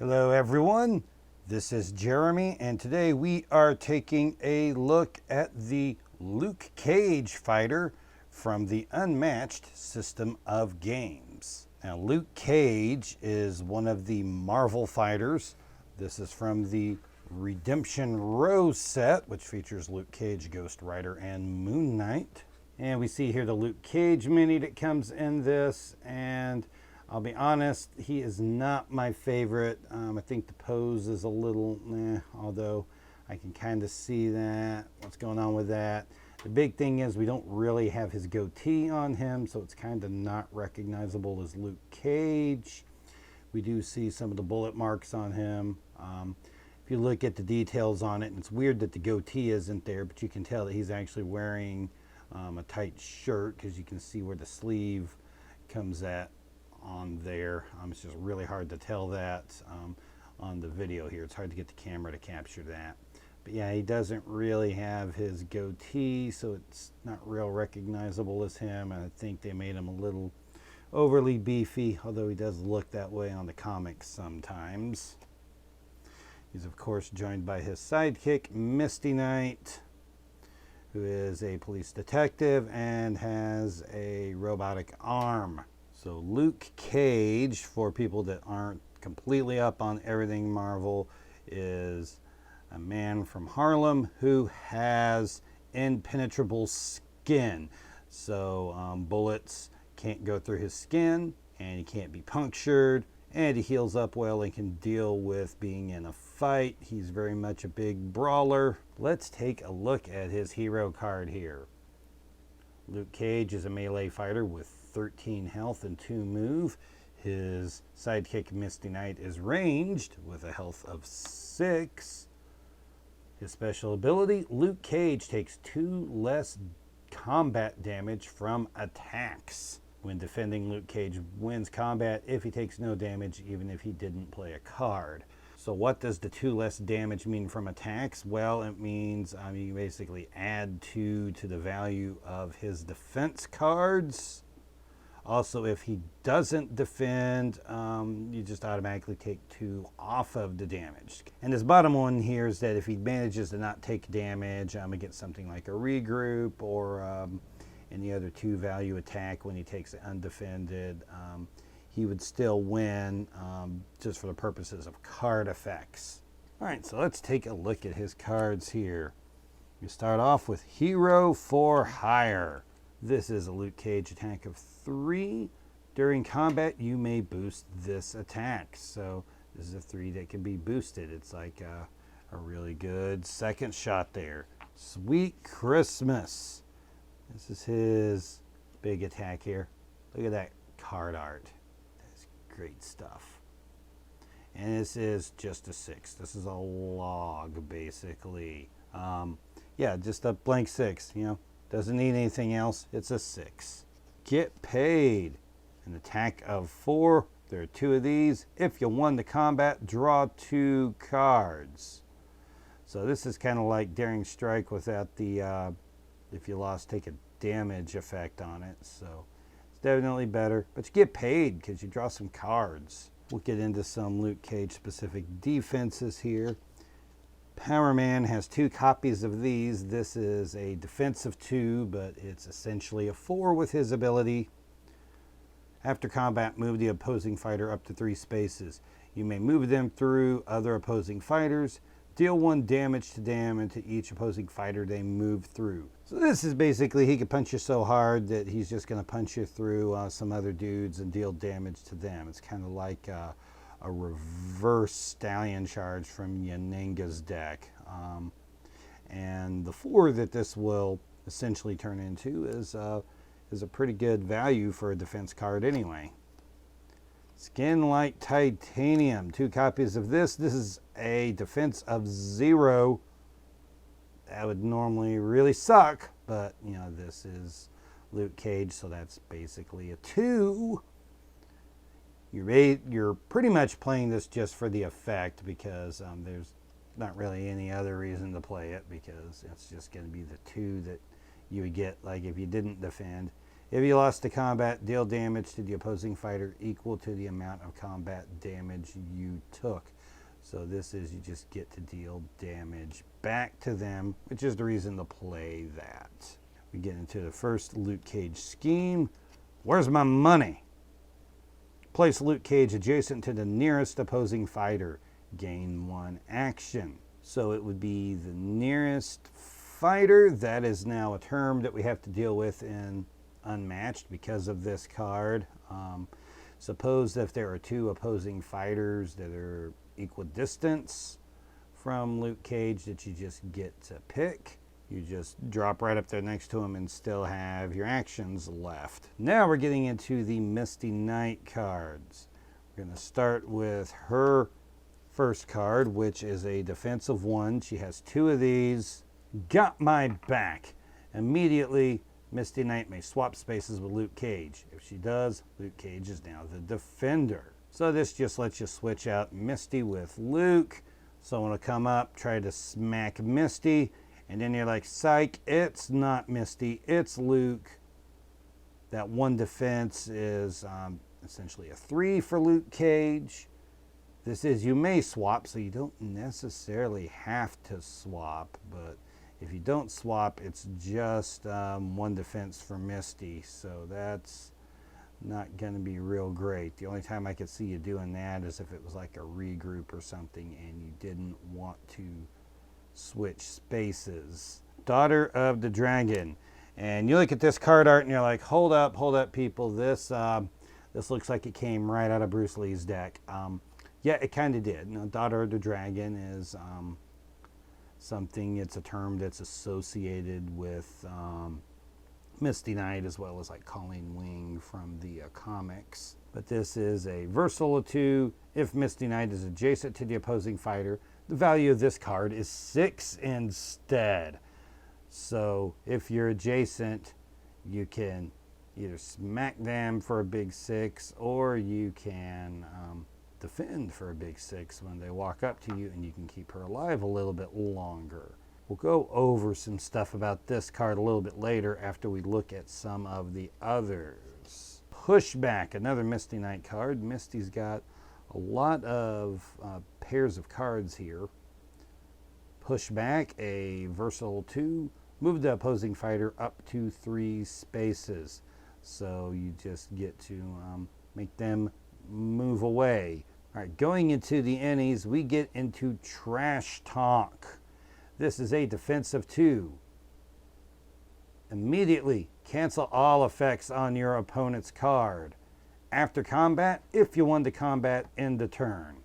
Hello everyone, this is Jeremy and today we are taking a look at the Luke Cage fighter from the Unmatched system of games. Now Luke Cage is one of the Marvel fighters. This is from the Redemption Rose set, which features Luke Cage, Ghost Rider, and Moon Knight. And we see here the Luke Cage mini that comes in this, and I'll be honest, he is not my favorite. I think the pose is a little although I can kind of see that, what's going on with that. The big thing is we don't really have his goatee on him, so it's kind of not recognizable as Luke Cage. We do see some of the bullet marks on him. If you look at the details on it, and it's weird that the goatee isn't there, but you can tell that he's actually wearing a tight shirt because you can see where the sleeve comes at on there. It's just really hard to tell that on the video here. It's hard to get the camera to capture that. But yeah, he doesn't really have his goatee, so it's not real recognizable as him. And I think they made him a little overly beefy, although he does look that way on the comics sometimes. He's of course joined by his sidekick, Misty Knight, who is a police detective and has a robotic arm. So Luke Cage, for people that aren't completely up on everything Marvel, is a man from Harlem who has impenetrable skin. So bullets can't go through his skin, and he can't be punctured, and he heals up well and can deal with being in a fight. He's very much a big brawler. Let's take a look at his hero card here. Luke Cage is a melee fighter with 13 health and 2 move. His sidekick Misty Knight is ranged with a health of 6. His special ability, Luke Cage takes 2 less combat damage from attacks. When defending, Luke Cage wins combat if he takes no damage, even if he didn't play a card. So what does the 2 less damage mean from attacks? Well, it means you basically add 2 to the value of his defense cards. Also, if he doesn't defend, you just automatically take 2 off of the damage. And his bottom one here is that if he manages to not take damage against something like a regroup or any other 2 value attack when he takes it undefended, he would still win just for the purposes of card effects. All right, so let's take a look at his cards here. We start off with Hero for Hire. This is a Luke Cage attack of 3. During combat, you may boost this attack. So this is a 3 that can be boosted. It's like a really good second shot there. Sweet Christmas. This is his big attack here. Look at that card art. That's great stuff. And this is just a 6. This is a log, basically. Yeah, just a blank 6, you know. Doesn't need anything else. It's a 6. Get Paid. An attack of 4. There are 2 of these. If you won the combat, draw 2 cards. So this is kind of like Daring Strike without the if you lost, take a damage effect on it. So it's definitely better. But you get paid because you draw some cards. We'll get into some Luke Cage specific defenses here. Power Man has 2 copies of these. This is a defense of 2, but it's essentially a 4 with his ability. After combat, move the opposing fighter up to 3 spaces. You may move them through other opposing fighters. Deal 1 damage to them and to each opposing fighter they move through. So this is basically, he could punch you so hard that he's just going to punch you through some other dudes and deal damage to them. It's kind of like a reverse Stallion Charge from Yanenga's deck. And the 4 that this will essentially turn into is a pretty good value for a defense card anyway. Skin like Titanium. 2 copies of this. This is a defense of 0. That would normally really suck, but you know, this is Luke Cage, so that's basically a 2. You're pretty much playing this just for the effect because there's not really any other reason to play it, because it's just going to be the 2 that you would get like if you didn't defend. If you lost to combat, deal damage to the opposing fighter equal to the amount of combat damage you took. So this is, you just get to deal damage back to them, which is the reason to play that. We get into the first Luke Cage scheme. Where's my money? Place Luke Cage adjacent to the nearest opposing fighter. Gain 1 action. So it would be the nearest fighter. That is now a term that we have to deal with in Unmatched because of this card. Suppose if there are 2 opposing fighters that are equal distance from Luke Cage that you just get to pick. You just drop right up there next to him and still have your actions left. Now we're getting into the Misty Knight cards. We're going to start with her first card, which is a defensive one. She has 2 of these. Got my back. Immediately, Misty Knight may swap spaces with Luke Cage. If she does, Luke Cage is now the defender. So this just lets you switch out Misty with Luke. Someone will come up, try to smack Misty, and then you're like, psych, it's not Misty, it's Luke. That 1 defense is essentially a 3 for Luke Cage. This is, you may swap, so you don't necessarily have to swap, but if you don't swap, it's just 1 defense for Misty, so that's not going to be real great. The only time I could see you doing that is if it was like a regroup or something and you didn't want to switch spaces. Daughter of the Dragon. And you look at this card art and you're like, hold up, people. This looks like it came right out of Bruce Lee's deck. Yeah, it kind of did. You know, Daughter of the Dragon is something, it's a term that's associated with Misty Knight, as well as like Colleen Wing from the comics. But this is a versatile 2. If Misty Knight is adjacent to the opposing fighter, the value of this card is 6 instead. So if you're adjacent, you can either smack them for a big 6, or you can defend for a big 6 when they walk up to you, and you can keep her alive a little bit longer. We'll go over some stuff about this card a little bit later after we look at some of the others. Pushback, another Misty Knight card. Misty's got a lot of pairs of cards here. Pushback, a versatile 2. Move the opposing fighter up to 3 spaces. So you just get to make them move away. All right, going into the innies, we get into Trash Talk. This is a defensive 2. Immediately cancel all effects on your opponent's card. After combat, if you won the combat, end the turn.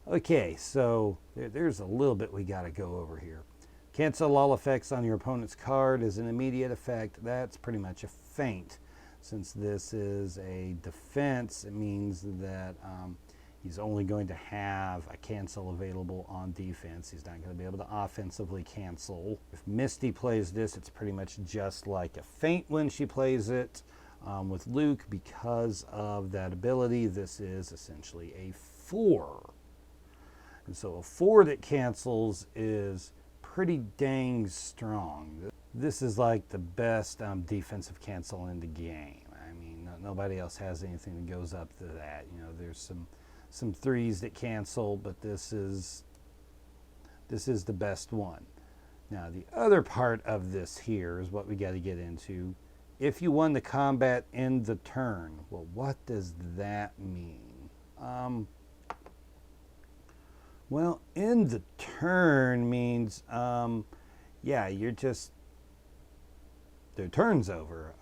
Okay, so there's a little bit we got to go over here. Cancel all effects on your opponent's card is an immediate effect. That's pretty much a feint. Since this is a defense, it means that he's only going to have a cancel available on defense. He's not going to be able to offensively cancel. If Misty plays this, it's pretty much just like a feint when she plays it. With Luke, because of that ability, this is essentially a 4. And so a 4 that cancels is pretty dang strong. This is like the best defensive cancel in the game. I mean, nobody else has anything that goes up to that. You know, there's some 3s that cancel, but this is the best one. Now, the other part of this here is what we got to get into. If you won the combat in the turn, well, what does that mean? Well, in the turn means, yeah, you're just, their turn's over.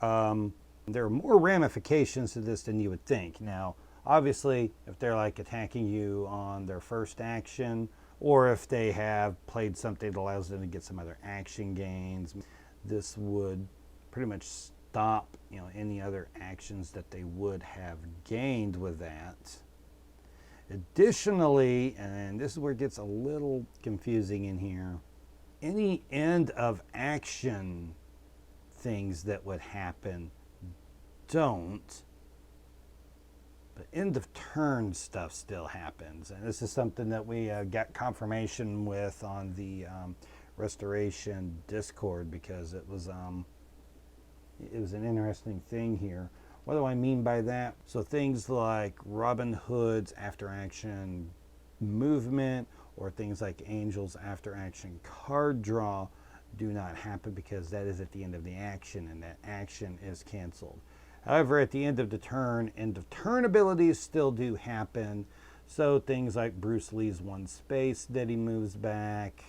There are more ramifications to this than you would think. Now, obviously, if they're like attacking you on their first action, or if they have played something that allows them to get some other action gains, this would pretty much stop, you know, any other actions that they would have gained with that. Additionally, and this is where it gets a little confusing in here, any end of action things that would happen don't, but end of turn stuff still happens. And this is something that we got confirmation with on the Restoration Discord, because it was it was an interesting thing here. What do I mean by that? So things like Robin Hood's after action movement or things like Angel's after action card draw do not happen because that is at the end of the action and that action is canceled. However, at the end of the turn, end of turn abilities still do happen. So things like Bruce Lee's one space that he moves back,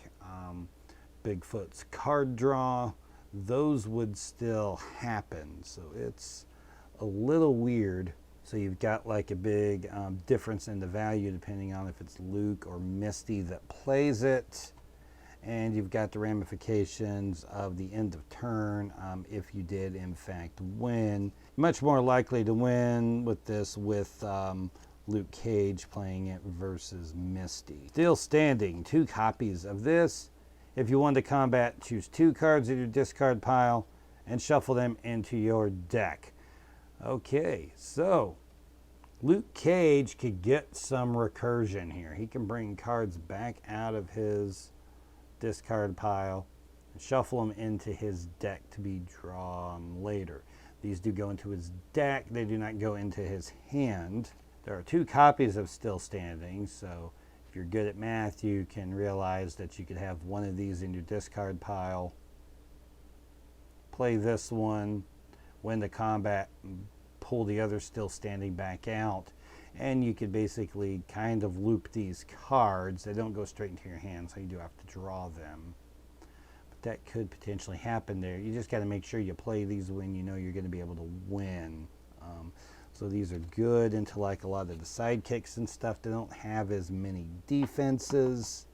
Bigfoot's card draw, those would still happen. So it's a little weird. So you've got like a big difference in the value depending on if it's Luke or Misty that plays it. And you've got the ramifications of the end of turn if you did in fact win. Much more likely to win with this with Luke Cage playing it versus Misty. Still standing, 2 copies of this. If you want to combat, choose 2 cards in your discard pile and shuffle them into your deck. Okay, so Luke Cage could get some recursion here. He can bring cards back out of his discard pile and shuffle them into his deck to be drawn later. These do go into his deck, they do not go into his hand. There are 2 copies of Still Standing, so if you're good at math, you can realize that you could have one of these in your discard pile, play this one, win the combat, pull the other Still Standing back out, and you could basically kind of loop these cards. They don't go straight into your hand, so you do have to draw them. But that could potentially happen there. You just got to make sure you play these when you know you're going to be able to win. So these are good into like a lot of the sidekicks and stuff. They don't have as many defenses.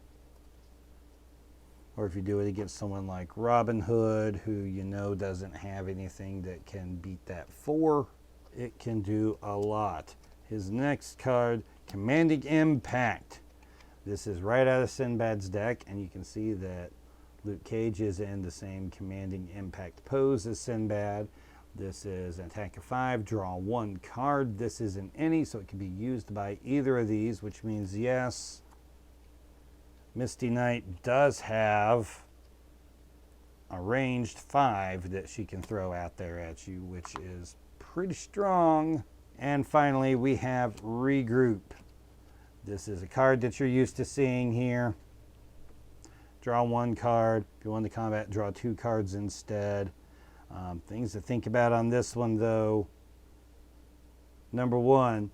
Or if you do it against someone like Robin Hood, who you know doesn't have anything that can beat that 4, it can do a lot. His next card, Commanding Impact. This is right out of Sinbad's deck, and you can see that Luke Cage is in the same Commanding Impact pose as Sinbad. This is an attack of 5, draw 1 card. This isn't any, so it can be used by either of these, which means yes, Misty Knight does have a ranged 5 that she can throw out there at you, which is pretty strong. And finally, we have Regroup. This is a card that you're used to seeing here. Draw 1 card. If you want to combat, draw 2 cards instead. Things to think about on this one, though. Number 1,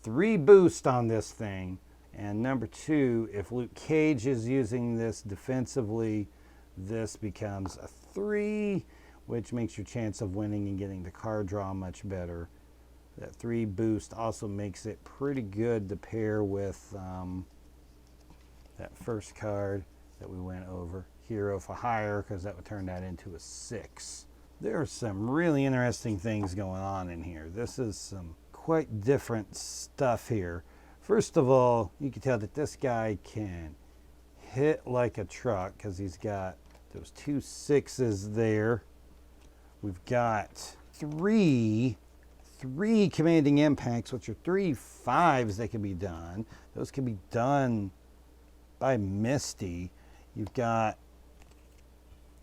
3 boost on this thing. And number 2, if Luke Cage is using this defensively, this becomes a 3, which makes your chance of winning and getting the card draw much better. That 3 boost also makes it pretty good to pair with that first card that we went over, Hero for Hire, because that would turn that into a 6. There are some really interesting things going on in here. This is some quite different stuff here. First of all, you can tell that this guy can hit like a truck because he's got those 2 6s there. We've got 3 Commanding Impacts, which are 3 5s that can be done. Those can be done by Misty. You've got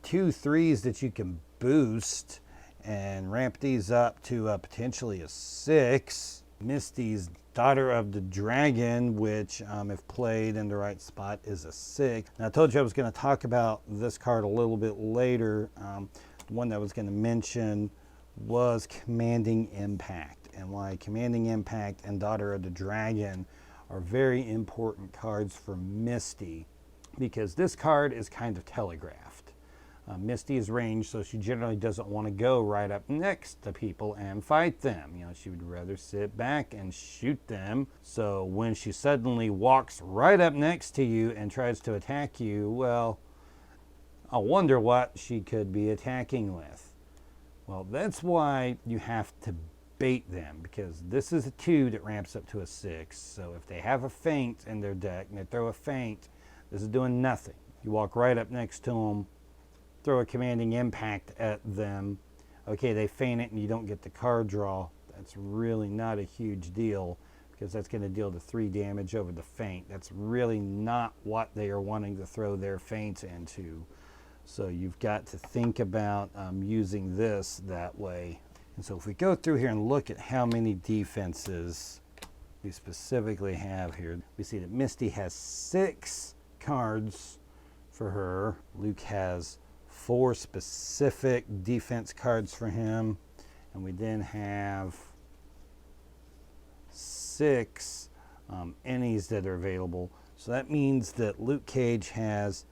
2 3s that you can boost and ramp these up to potentially a 6. Misty's Daughter of the Dragon, which if played in the right spot is a 6. Now I told you I was going to talk about this card a little bit later. The one that I was going to mention was Commanding Impact, and why Commanding Impact and Daughter of the Dragon are very important cards for Misty, because this card is kind of telegraphed. Misty is ranged, so she generally doesn't want to go right up next to people and fight them. You know, she would rather sit back and shoot them. So when she suddenly walks right up next to you and tries to attack you, well, I wonder what she could be attacking with. Well, that's why you have to bait them, because this is a 2 that ramps up to a 6. So if they have a feint in their deck and they throw a feint, this is doing nothing. You walk right up next to them, throw a Commanding Impact at them. Okay, they feint it and you don't get the card draw. That's really not a huge deal, because that's going to deal the 3 damage over the feint. That's really not what they are wanting to throw their feints into. So you've got to think about using this that way. And so if we go through here and look at how many defenses we specifically have here, we see that Misty has 6 cards for her. Luke has 4 specific defense cards for him. And we then have 6 innies that are available. So that means that Luke Cage has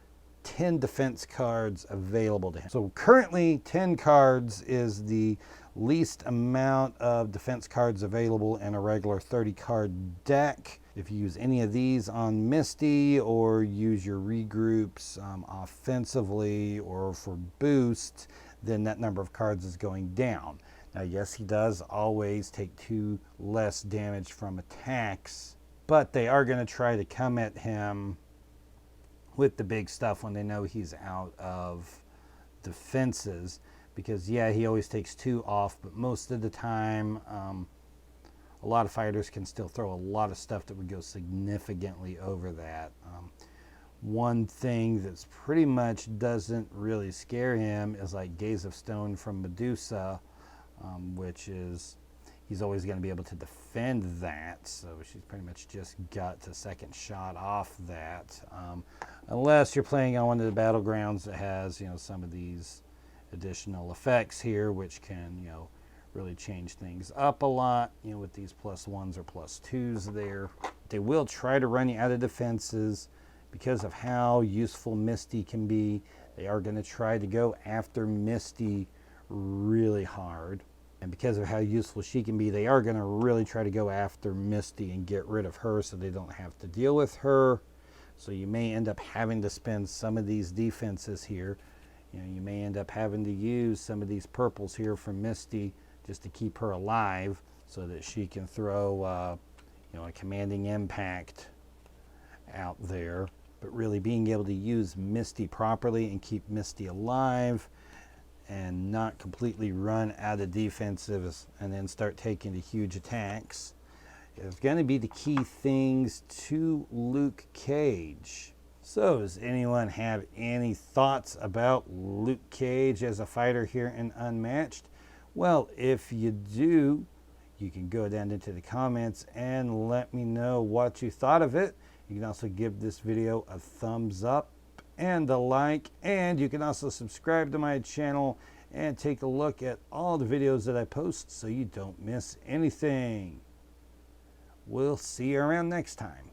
10 defense cards available to him. So currently 10 cards is the least amount of defense cards available in a regular 30 card deck. If you use any of these on Misty or use your regroups offensively or for boost, then that number of cards is going down. Now yes, he does always take 2 less damage from attacks, but they are going to try to come at him with the big stuff when they know he's out of defenses, because yeah, he always takes 2 off, but most of the time a lot of fighters can still throw a lot of stuff that would go significantly over that. One thing that's pretty much doesn't really scare him is like Gaze of Stone from Medusa, which is, he's always going to be able to defend that, so she's pretty much just got to second shot off that, unless you're playing on one of the battlegrounds that has, you know, some of these additional effects here, which can, you know, really change things up a lot, you know, with these +1s or +2s there. They will try to run you out of defenses because of how useful Misty can be. They are going to try to go after Misty really hard. And because of how useful she can be, they are going to really try to go after Misty and get rid of her so they don't have to deal with her. So you may end up having to spend some of these defenses here. You know, you may end up having to use some of these purples here from Misty just to keep her alive so that she can throw, you know, a commanding impact out there. But really being able to use Misty properly and keep Misty alive and not completely run out of defensives and then start taking the huge attacks is going to be the key things to Luke Cage. So does anyone have any thoughts about Luke Cage as a fighter here in Unmatched? Well, if you do, you can go down into the comments and let me know what you thought of it. You can also give this video a thumbs up and a like, and you can also subscribe to my channel and take a look at all the videos that I post so you don't miss anything. We'll see you around next time.